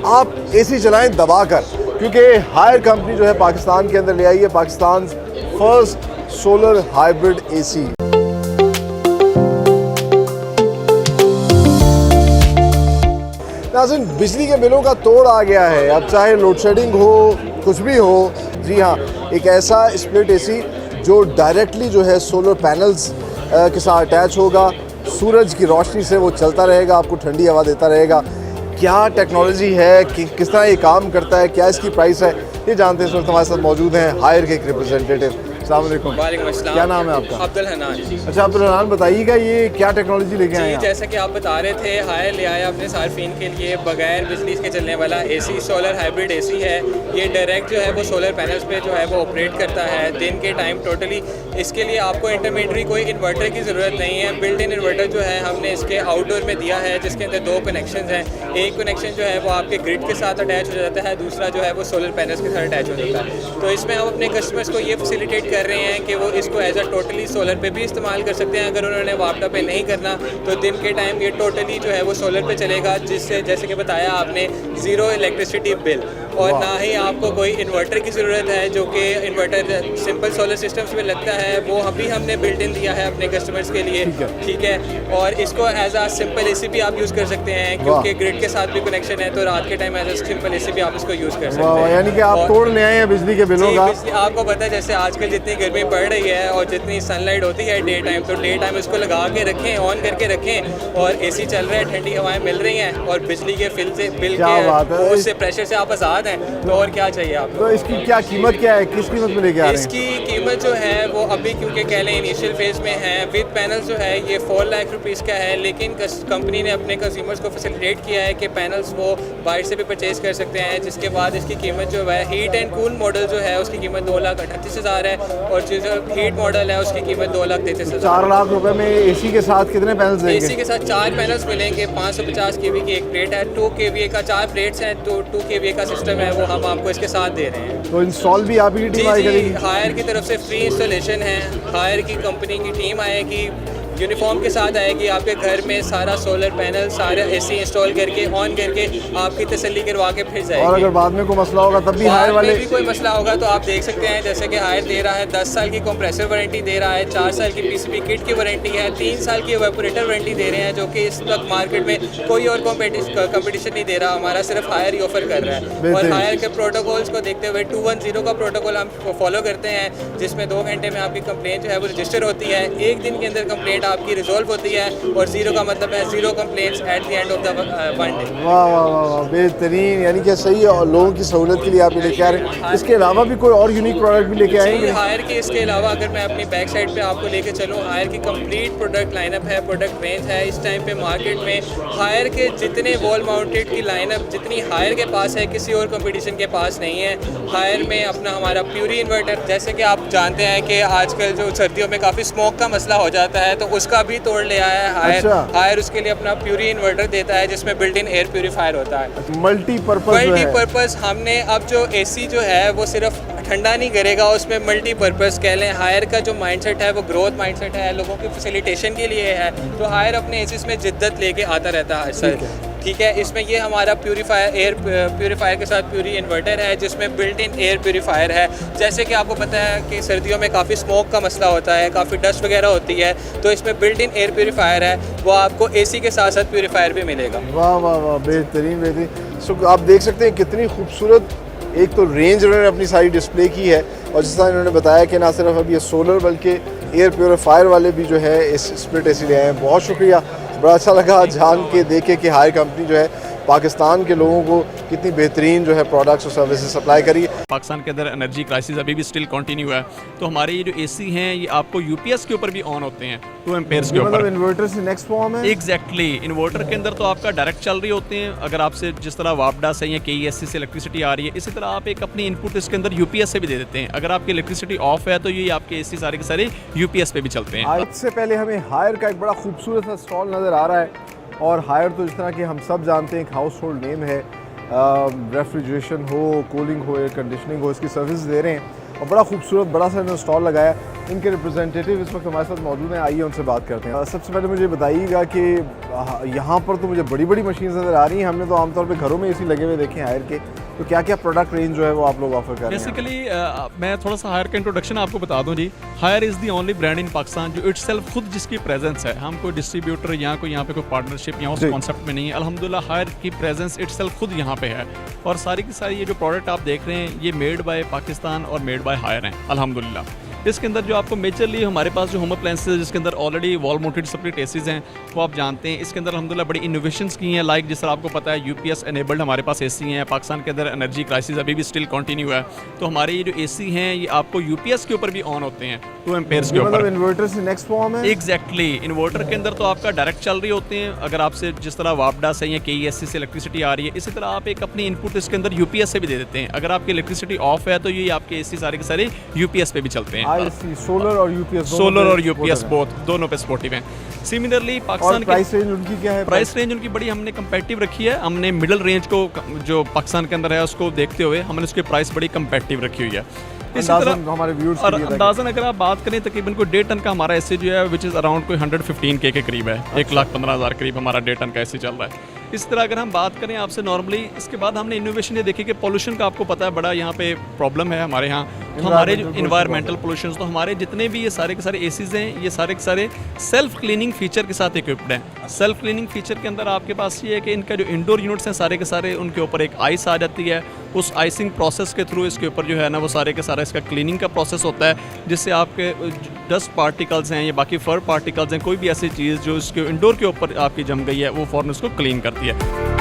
आप एसी चलाएं दबाकर, क्योंकि हायर कंपनी जो है पाकिस्तान के अंदर ले आई है Pakistan first solar hybrid AC. नाज़रीन, बिजली के बिलों का तोड़ आ गया है। अब चाहे लोड शेडिंग हो, कुछ भी हो, जी हाँ, एक ऐसा स्प्लिट एसी जो डायरेक्टली जो है सोलर पैनल्स के साथ अटैच होगा, सूरज की रोशनी से वो चलता रहेगा, आपको ठंडी हवा देता रहेगा। क्या टेक्नोलॉजी है, किस तरह ये काम करता है, क्या इसकी प्राइस है, ये जानते हैं। इस वक्त हमारे साथ मौजूद हैं हायर के एक रिप्रेजेंटेटिव। अस्सलाम वालेकुम। वालेकुम अस्सलाम। क्या नाम है आपका? अब्दुल हनान। अच्छा अब्दुल हनान, बताइएगा ये क्या टेक्नोलॉजी लेके आए हैं? जैसा कि आप बता रहे थे, हायर ले आया अपने सार्फिन के लिए बगैर बिजली के चलने वाला एसी, सोलर हाइब्रिड एसी है। ये डायरेक्ट जो है वो सोलर पैनल्स पे जो है वो ऑपरेट करता है दिन के टाइम टोटली। इसके लिए आपको इंटरमीडिएट कोई इन्वर्टर की ज़रूरत नहीं है। बिल्ट इन इन्वर्टर जो है हमने इसके आउटडोर में दिया है, जिसके अंदर 2 कनेक्शन हैं। एक कनेक्शन जो है वो आपके ग्रिड के साथ अटैच हो जाता है, दूसरा जो है वो सोलर पैनल्स के साथ अटैच हो जाता है। तो इसमें हम अपने कस्टमर्स को ये फैसिलिटेट कर रहे हैं कि वो इसको एज अ टोटली सोलर पे भी इस्तेमाल कर सकते हैं। अगर उन्होंने वापडा पे नहीं करना तो दिन के टाइम ये टोटली जो है वो सोलर पे चलेगा, जिससे जैसे कि बताया आपने ज़ीरो इलेक्ट्रिसिटी बिल, और ना ही आपको कोई इन्वर्टर की ज़रूरत है, जो कि इन्वर्टर सिंपल सोलर सिस्टम्स में लगता है, वो अभी हमने बिल्ट इन दिया है अपने कस्टमर्स के लिए। ठीक है, और इसको एज आ सिंपल एसी भी आप यूज़ कर सकते हैं, क्योंकि ग्रिड के साथ भी कनेक्शन है, तो रात के टाइम एज आ सिंपल एसी भी आप इसको यूज़ कर सकते हैं। यानी कि आप तोड़ ले आए हैं बिजली के बिलों का। आपको पता है जैसे आजकल जितनी गर्मी पड़ रही है और जितनी सनलाइट होती है डे टाइम, तो डे टाइम इसको लगा के रखें, ऑन करके रखें, और एसी चल रहा है, ठंडी हवाएं मिल रही हैं, और बिजली के बिल के उससे प्रेशर से आप आज़ाद हैं, तो और क्या चाहिए आपको। तो इसकी क्या कीमत क्या है, किस कीमत में लेके आ रहे हैं? इसकी कीमत जो है वो अभी क्योंकि कह लें इनिशियल फेज में है, विद पैनल्स जो है ये 4 लाख रुपीज़ का है, लेकिन कंपनी ने अपने कंज्यूमर्स को फैसिलिटेट किया है कि पैनल्स वो बाहर से भी परचेज कर सकते हैं, जिसके बाद इसकी कीमत जो है हीट एंड कूल मॉडल जो है उसकी कीमत 2,38,000 है, और जो हीट मॉडल है उसकी कीमत 2,33,000। 4 लाख रुपए में एसी के साथ कितने पैनल्स देंगे? एसी के साथ 4 पैनल्स मिलेंगे। 550 kVA की एक प्लेट है, 2 kVA का 4 प्लेट्स हैं, तो 2 kVA का सिस्टम है, वो हम आपको इसके साथ दे रहे हैं। तो इंस्टॉल भी आप ही टीम करेगी? हायर की तरफ से फ्री इंस्टॉलेशन है, हायर की कंपनी की टीम आएगी, यूनिफॉर्म के साथ आएगी, आपके घर में सारा सोलर पैनल, सारा एसी इंस्टॉल करके ऑन करके आपकी तसल्ली करवा के फिर जाएगी। और अगर बाद में कोई मसला होगा तब भी हायर वाले भी कोई मसला होगा तो आप देख सकते हैं, जैसे कि हायर दे रहा है 10 साल की कंप्रेसर वारंटी दे रहा है, 4 साल की पीसीबी किट की वारंटी है, 3 साल की इवेपोरेटर वारंटी दे रहे हैं, जो कि इस वक्त मार्केट में कोई और कंपटीशन नहीं दे रहा, हमारा सिर्फ हायर ही ऑफर कर रहा है। और हायर के प्रोटोकॉल्स को देखते हुए 210 का प्रोटोकॉल हम फॉलो करते हैं, जिसमें 2 घंटे में आपकी कंप्लेंट जो है वो रजिस्टर होती है, 1 दिन के अंदर कंप्लेंट आपकी रिजॉल्व होती है, और 0 का मतलब है 0 complaints at the end of the 1 day. वाह वाह वाह, बेहतरीन, यानी कि सही है, और लोगों की सहूलत के लिए आप लेके आ रहे हैं। इसके अलावा भी कोई और यूनिक प्रोडक्ट भी लेके आएंगे? हायर के इसके अलावा अगर मैं अपनी बैक साइड पे आपको लेके चलूँ, हायर की कंप्लीट प्रोडक्ट लाइनअप है, प्रोडक्ट रेंज है। इस टाइम पे मार्केट में हायर के जितने वॉल माउंटेड की लाइनअप जितनी हायर के पास है, किसी और कंपटीशन के पास नहीं है। हायर में अपना हमारा प्यूरी इन्वर्टर, जैसे कि आप जानते हैं कि आजकल जो सर्दियों में काफ़ी स्मोक का मसला हो जाता है, तो उसका भी तोड़ ले आया है हायर। हायर उसके लिए अपना प्यूरी इन्वर्टर देता है, जिसमें बिल्ट इन एयर प्यूरीफायर होता है। मल्टीपर्पज़ हमने अब जो एसी जो है वो सिर्फ ठंडा नहीं करेगा, उसमें मल्टीपर्पज़ कह लें। हायर का जो माइंडसेट है वो ग्रोथ माइंडसेट है, लोगों की फैसिलिटेशन के लिए है, तो हायर अपने एसीज में जिद्दत लेके आता रहता है सर। ठीक है, इसमें ये हमारा एयर प्यूरीफायर के साथ प्यूरी इन्वर्टर है, जिसमें बिल्ट इन एयर प्यूरीफायर है। जैसे कि आपको पता है कि सर्दियों में काफ़ी स्मोक का मसला होता है, काफ़ी डस्ट वगैरह होती है, तो इसमें बिल्ट इन एयर प्यूरीफायर है, वो आपको एसी के साथ साथ प्यूरीफायर भी मिलेगा। वाह वाह वाह, बेहतरीन बेहतरीन। सो आप देख सकते हैं कितनी खूबसूरत एक तो रेंज उन्होंने अपनी सारी डिस्प्ले की है, और जिस तरह इन्होंने बताया कि ना सिर्फ अब ये सोलर बल्कि एयर प्योरीफायर वाले भी जो है इस स्प्लिट एसी ले आए हैं। बहुत शुक्रिया, बड़ा अच्छा लगा जान के देखे कि हायर कंपनी जो है पाकिस्तान के लोगों को कितनी बेहतरीन जो है प्रोडक्ट्स और सर्विसेज सप्लाई करी। पाकिस्तान के अंदर एनर्जी क्राइसिस अभी भी स्टिल कंटिन्यू है, तो हमारे ये जो एसी हैं ये आपको यूपीएस के ऊपर भी ऑन होते हैं, 2 एम्पेयर्स के ऊपर। मतलब इन्वर्टर से नेक्स्ट फॉर्म है? एग्जैक्टली, इन्वर्टर के अंदर तो आपका डायरेक्ट चल रही होते हैं। अगर आपसे जिस तरह वापडा से या केईएससी से इलेक्ट्रिसिटी आ रही है, इसी तरह आप एक अपनी इनपुट इसके अंदर यूपीएस से भी दे देते हैं। अगर आपकी इलेक्ट्रिसिटी ऑफ है तो ये आपके एसी सारे के सारे यूपीएस पे भी चलते हैं। आज से पहले हमें हायर का एक बड़ा खूबसूरत सा स्टॉल नज़र आ रहा है, और हायर तो जिस तरह कि हम सब जानते हैं एक हाउस होल्ड नेम है, रेफ्रिजरेशन हो, कूलिंग हो, एयर कंडीशनिंग हो, इसकी सर्विस दे रहे हैं। और बड़ा खूबसूरत बड़ा सा स्टॉल लगाया है। इनके रिप्रेजेंटेटिव इस वक्त हमारे साथ मौजूद हैं, आइए उनसे बात करते हैं। सबसे पहले मुझे बताइएगा कि यहाँ पर तो मुझे बड़ी बड़ी मशीन नज़र आ रही हैं, हमने तो आमतौर पे घरों में एसी लगे हुए देखे हैं हायर के, तो क्या क्या प्रोडक्ट रेंज जो है वो आप लोग ऑफर कर रहे हैं? बेसिकली मैं थोड़ा सा हायर का इंट्रोडक्शन आपको बता दूं जी। Haier is the only brand in Pakistan जो इटसेल्फ खुद जिसकी प्रेजेंस है, हम कोई डिस्ट्रीब्यूटर या कोई यहाँ पे कोई पार्टनरशिप या उस जी। कॉन्सेप्ट में नहीं है। अल्हम्दुलिल्लाह हायर की प्रेजेंस इटसेल्फ खुद यहाँ पे है, और सारी की सारी ये जो प्रोडक्ट आप देख रहे हैं ये मेड बाय पाकिस्तान और मेड बाय हायर हैं अल्हम्दुलिल्लाह। इसके अंदर जो आपको मेजरली हमारे पास जो होम अप्लायंसेस जिसके अंदर already wall mounted split ACs हैं वो आप जानते हैं। इसके अंदर अल्हम्दुलिल्लाह बड़ी इनोवेशंस की हैं, लाइक जिस तरह आपको पता है यूपीएस एनेबल्ड हमारे पास एसी हैं। पाकिस्तान के अंदर एनर्जी क्राइसिस अभी भी स्टिल कंटिन्यू है, तो हमारे ये जो एसी हैं ये आपको यूपीएस के ऊपर भी ऑन होते हैं 2 एम्पेयर्स के मतलब ऊपर। इन्वर्टर से नेक्स्ट फॉर्म है? एग्जैक्टली इन्वर्टर के अंदर तो आपका डायरेक्ट चल रही होते हैं, अगर आपसे जिस तरह वापडा से या केईएससी से इलेक्ट्रिसिटी आ रही है, इसी तरह आप एक अपनी इनपुट इसके अंदर यूपीएस से भी दे देते हैं। अगर आपकी इलेक्ट्रिसिटी ऑफ है तो ये आपके एसी सारे के सारे यूपीएस पे भी चलते हैं। आईसी सोलर और यूपीएस सोलर और यूपीएस बोथ दोनों पे सपोर्टिव हैं। सिमिलरली पाकिस्तान प्राइस रेंज उनकी क्या है? प्राइस रेंज उनकी बड़ी हमने कंपेटिव रखी है। हमने मिडिल रेंज को जो पाकिस्तान के अंदर है उसको देखते हुए हमने उसकी प्राइस बड़ी कंपेटिव रखी हुई है। इसी अंदाज़न तरह हमारे व्यूअर्स और के लिए अंदाज़न अगर आप बात करें तकरीबन कोई 1.5 टन का हमारा एसी जो है विच इज़ अराउंड कोई 115K के करीब है, 1,15,000 करीब हमारा 1.5 टन का एसी चल रहा है। इस तरह अगर हम बात करें आपसे नॉर्मली, इसके बाद हमने इनोवेशन ये देखी कि पोल्यूशन का आपको पता है बड़ा यहाँ पे प्रॉब्लम है हमारे यहाँ, तो हमारे जो इन्वायरमेंटल पोल्यूशन, तो हमारे जितने भी ये सारे के सारे एसीज हैं ये सारे के सारे सेल्फ क्लीनिंग फीचर के साथ इक्विप्ड हैं। सेल्फ क्लीनिंग फीचर के अंदर आपके पास ये है कि इनका जो इंडोर यूनिट्स हैं सारे के सारे उनके ऊपर एक आइस आ जाती है। उस आइसिंग प्रोसेस के थ्रू इसके ऊपर जो है ना वो सारे के सारा इसका क्लीनिंग का प्रोसेस होता है, जिससे आपके डस्ट पार्टिकल्स हैं या बाकी फर पार्टिकल्स हैं, कोई भी ऐसी चीज़ जो इसके इंडोर के ऊपर आपकी जम गई है वो फ़ौरन उसको क्लीन करती है।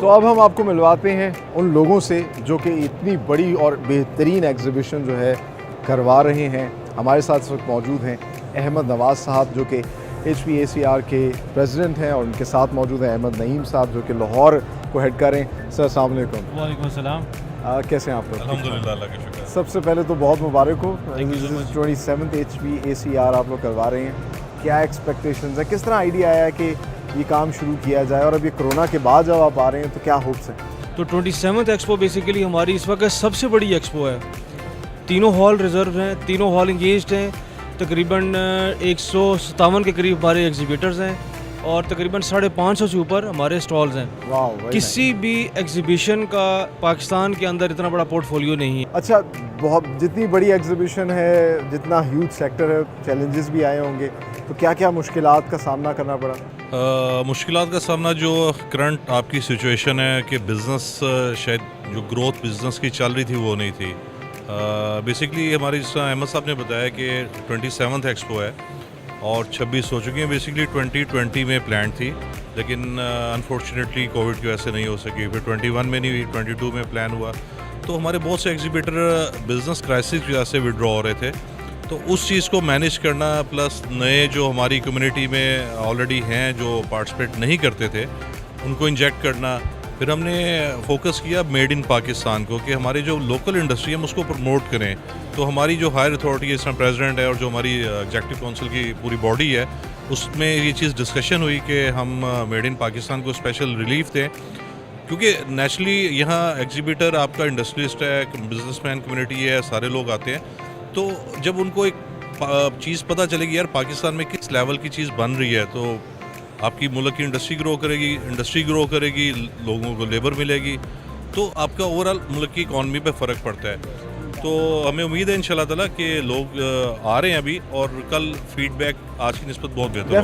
तो अब हम आपको मिलवाते हैं उन लोगों से जो कि इतनी बड़ी और बेहतरीन एग्जीबिशन जो है करवा रहे हैं। हमारे साथ इस वक्त मौजूद हैं अहमद नवाज़ साहब जो कि HPACR के प्रेसिडेंट हैं, और उनके साथ मौजूद हैं अहमद नईम साहब जो कि लाहौर को हेड कर रहे हैं। सर अस्सलाम वालेकुम। वालेकुम सलाम। कैसे हैं आप लोग? अल्हम्दुलिल्लाह, अल्लाह का शुक्र। सबसे पहले तो बहुत मुबारक हो, Thank you so much। 27th HPACR आप लोग करवा रहे हैं। क्या एक्सपेक्टेशंस है, किस तरह आइडिया आया कि ये काम शुरू किया जाए, और अब ये कोरोना के बाद जब आप आ रहे हैं तो क्या होप्स हैं? तो 27th एक्सपो बेसिकली हमारी इस वक्त सबसे बड़ी एक्सपो है। तीनों हॉल रिजर्व हैं, तीनों हॉल इंगेज्ड हैं। तकरीबन 157 के करीब हमारे एग्जीबिटर्स हैं और तकरीबन 550 से ऊपर हमारे स्टॉल्स हैं। वाह, very nice। किसी भी एग्जीबिशन का पाकिस्तान के अंदर इतना बड़ा पोर्टफोलियो नहीं है। अच्छा, बहुत जितनी बड़ी एग्जीबिशन है, जितना ह्यूज सेक्टर है, चैलेंजेस भी आए होंगे, तो क्या क्या मुश्किलात का सामना करना पड़ा? मुश्किलात का सामना जो करंट आपकी सिचुएशन है कि बिज़नेस शायद जो ग्रोथ बिज़नेस की चल रही थी वो नहीं थी। बेसिकली हमारी जिस तरह अहमद साहब ने बताया कि 27th एक्सपो है और 26 हो चुकी हैं। बेसिकली 2020 में प्लान थी, लेकिन अनफॉर्चुनेटली कोविड की वजह से नहीं हो सकी। फिर 21 में नहीं हुई, 22 में प्लान हुआ। तो हमारे बहुत से एग्जीबिटर बिज़नेस क्राइसिस की वजह से विड्रॉ हो रहे थे, तो उस चीज़ को मैनेज करना, प्लस नए जो हमारी कम्युनिटी में ऑलरेडी हैं जो पार्टिसिपेट नहीं करते थे उनको इंजेक्ट करना। फिर हमने फोकस किया मेड इन पाकिस्तान को, कि हमारी जो लोकल इंडस्ट्री है हम उसको प्रमोट करें। तो हमारी जो हायर अथॉरिटी है, इसमें प्रेसिडेंट है और जो हमारी एग्जेक्टिव काउंसिल की पूरी बॉडी है, उसमें ये चीज़ डिस्कशन हुई कि हम मेड इन पाकिस्तान को स्पेशल रिलीफ दें, क्योंकि नेचुरली यहाँ एग्जीबिटर आपका इंडस्ट्रियलिस्ट है, बिजनेसमैन कम्युनिटी है, सारे लोग आते हैं। तो जब उनको एक चीज़ पता चलेगी यार पाकिस्तान में किस लेवल की चीज़ बन रही है, तो आपकी मुल्क की इंडस्ट्री ग्रो करेगी, लोगों को लेबर मिलेगी, तो आपका ओवरऑल मुल्क की इकॉनमी पे फ़र्क पड़ता है। तो हमें उम्मीद है इंशाल्लाह ताला कि लोग आ रहे हैं अभी, और कल फीडबैक आज की निस्बत बहुत बेहतर होगा।